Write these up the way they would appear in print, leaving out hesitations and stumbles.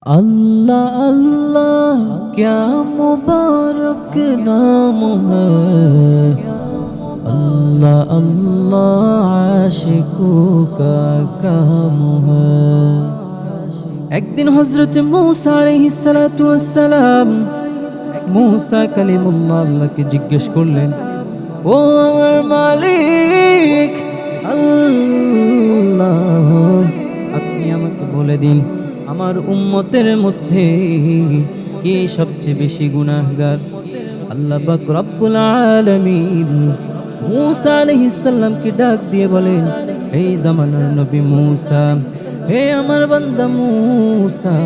अल्लाह अल्लाह क्या मुबारक नाम है। अल्लाह अल्लाह आशिकों का काम है। একদিন হযরত মূসা আলাইহিস সালাতু ওয়াস সালাম মূসা কালিমুল্লাহ আল্লাহকে জিজ্ঞেস করলেন, ও আমার মালিক আল্লাহ, আপনি আমাকে বলে দিন আমার উম্মতের মধ্যে কে সবচেয়ে বেশি গুনাহগার। আল্লাহ পাক রব্বুল আলামিন মূসা আলাইহিস সালামকে ডাক দিয়ে বলেন, এই জামানার নবী মূসা, হে আমার বান্দা মূসা,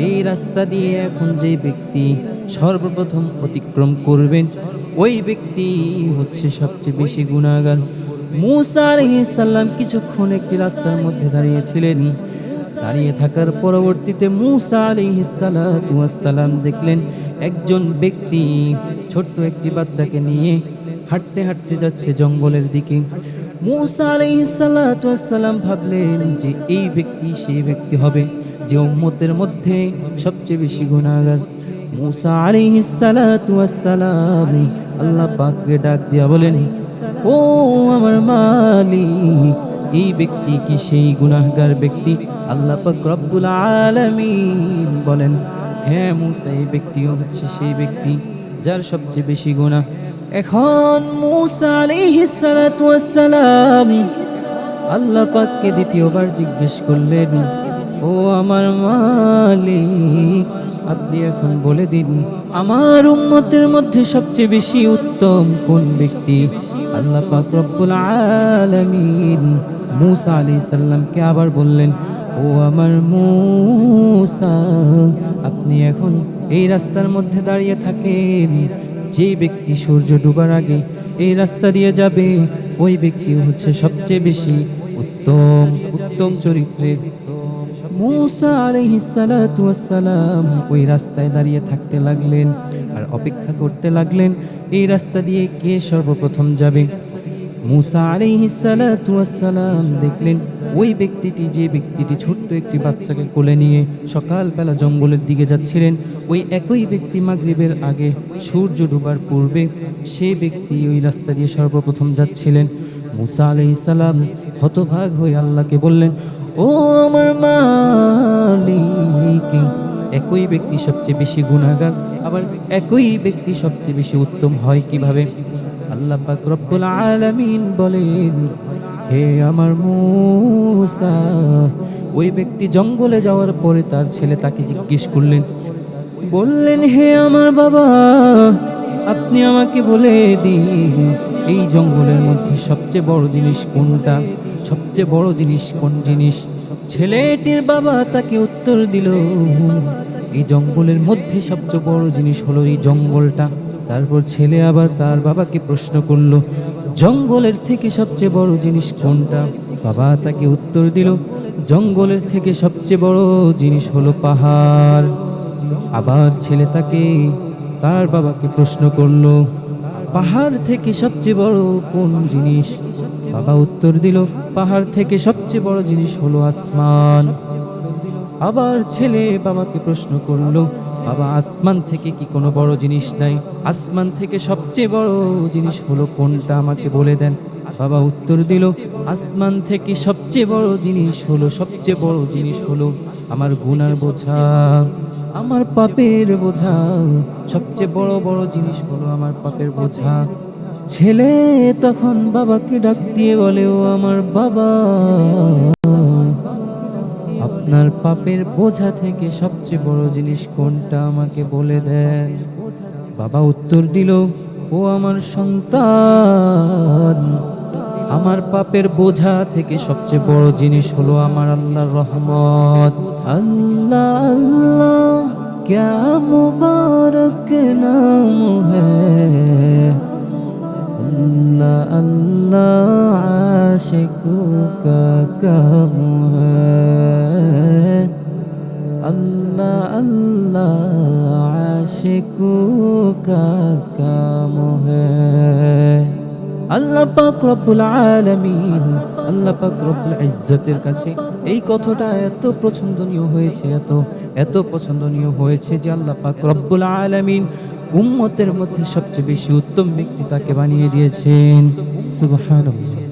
এই রাস্তা দিয়ে এখন যে ব্যক্তি সর্বপ্রথম অতিক্রম করবেন ওই ব্যক্তি হচ্ছে সবচেয়ে বেশি গুনাহগার। মূসা আলাইহিস সালাম কিছুক্ষণ একটি রাস্তার মধ্যে দাঁড়িয়েছিলেন। দাঁড়িয়ে থাকার পরবর্তীতে মূসা আলাইহিস সালাতু ওয়াস সালাম দেখলেন একজন ব্যক্তি ছোট্ট একটি বাচ্চাকে নিয়ে হাঁটতে হাঁটতে যাচ্ছে জঙ্গলের দিকে। মূসা আলাইহিস সালাতু ওয়াস সালাম ভাবলেন যে এই ব্যক্তি সেই ব্যক্তি হবে যে উম্মতের মধ্যে সবচেয়ে বেশি গুনাহগার। মূসা আলাইহিস সালাতু ওয়াস সালাম আল্লাহ পাককে ডাক দিয়া বলেন, ও আমার মালিক, এই ব্যক্তি কি সেই গুনাহগার ব্যক্তি? আল্লাহ পাক রব্বুল আলামিন বলেন, হ্যাঁ মূসা, এই ব্যক্তিও হচ্ছে সেই ব্যক্তি যার সবচেয়ে বেশি গুনাহ। এখন মূসা আলাইহিস সালাতু ওয়াস সালাম আল্লাহ পাককে দ্বিতীয়বার জিজ্ঞেস করলেন, ও আমার মালিক, আপনি এখন বলে দিন আমার উম্মতের মধ্যে সবচেয়ে বেশি উত্তম কোন ব্যক্তি? আল্লাহ পাক রব্বুল আলামিন মূসা আলাইহিস সালামকে আবার বললেন, ও আমার মূসা, আপনি এখন এই রাস্তার মধ্যে দাঁড়িয়ে থাকেন। যে ব্যক্তি সূর্য ডুবার আগে এই রাস্তা দিয়ে যাবে ওই ব্যক্তি হচ্ছে সবচেয়ে বেশি উত্তম উত্তম চরিত্রের। মূসা আলাইহিস সালাতু ওয়াস সালাম ওই রাস্তায় দাঁড়িয়ে থাকতে লাগলেন আর অপেক্ষা করতে লাগলেন এই রাস্তা দিয়ে কে সর্বপ্রথম যাবে। মূসা আলাইহিস সালাতু ওয়াস সালাম দেখলেন ওই ব্যক্তিটি, যে ব্যক্তিটি ছোট্ট একটি বাচ্চাকে কোলে নিয়ে সকালবেলা জঙ্গলের দিকে যাচ্ছিলেন, ওই একই ব্যক্তি মাগরিবের আগে সূর্য ডুবার পূর্বে সে ব্যক্তি ওই রাস্তা দিয়ে সর্বপ্রথম যাচ্ছিলেন। মূসা আলাইহিস সালাম হতভাগ হয়ে আল্লাহকে বললেন, ও আমার মালিক, একই ব্যক্তি সবচেয়ে বেশি গুনাহগার, আবার একই ব্যক্তি সবচেয়ে বেশি উত্তম হয় কিভাবে? আল্লাহ পাক রব্বুল আলামিন বলেন, হে আমার মূসা, ওই ব্যক্তি জঙ্গলে যাওয়ার পরে তার ছেলে তাকে জিজ্ঞেস করলেন, বললেন, হে আমার বাবা, আপনি আমাকে বলে দিন এই জঙ্গলের মধ্যে সবচেয়ে বড় জিনিস কোনটা? সবচেয়ে বড় জিনিস কোন জিনিস? ছেলেটির বাবা তাকে উত্তর দিল, এই জঙ্গলের মধ্যে সবচেয়ে বড় জিনিস হলো এই জঙ্গলটা। তারপর ছেলে আবার তার বাবাকে প্রশ্ন করলো, জঙ্গলের থেকে সবচেয়ে বড় জিনিস কোনটা? বাবা তাকে উত্তর দিল, জঙ্গলের থেকে সবচেয়ে বড় জিনিস হলো পাহাড়। আবার ছেলে তার বাবাকে প্রশ্ন করলো, পাহাড় থেকে সবচেয়ে বড় কোন জিনিস? বাবা উত্তর দিল, পাহাড় থেকে সবচেয়ে বড় জিনিস হলো আসমান। আবার ছেলে বাবাকে প্রশ্ন করলো, বাবা, আসমান থেকে কি কোনো বড় জিনিস নাই? আসমান থেকে সবচেয়ে বড় জিনিস হলো কোনটা, আমাকে বলে দেন। বাবা উত্তর দিল, আসমান থেকে সবচেয়ে বড় জিনিস হলো, সবচেয়ে বড় জিনিস হলো আমার গুনার বোঝা, আমার পাপের বোঝা। সবচেয়ে বড় বড় জিনিস হলো আমার পাপের বোঝা। ছেলে তখন বাবাকে ডাক দিয়ে বলে, ও আমার বাবা, আপনার পাপের বোঝা থেকে সবচেয়ে বড় জিনিস কোনটা, আমাকে বলে দেন। বাবা উত্তর দিল, ও আমার সন্তান, আমার পাপের বোঝা থেকে সবচেয়ে বড় জিনিস হলো আমার আল্লাহর রহমত। আল্লাহ আল্লাহ क्या मुबारक नाम है। अल्लाह अल्लाह आशिकों का काम है। अल्लाह अल्लाह आशिकों का काम है। আল্লাহ পাক রব্বুল আলামিন আল্লাহ পাক রব্বুল ইজ্জতের কাছে এই কথাটা এত পছন্দনীয় হয়েছে, এত পছন্দনীয় হয়েছে যে আল্লাহ পাক রব্বুল আলামিন উম্মতের মধ্যে সবচেয়ে বেশি উত্তম ব্যক্তি তাকে বানিয়ে দিয়েছেন। সুবহানাল্লাহ।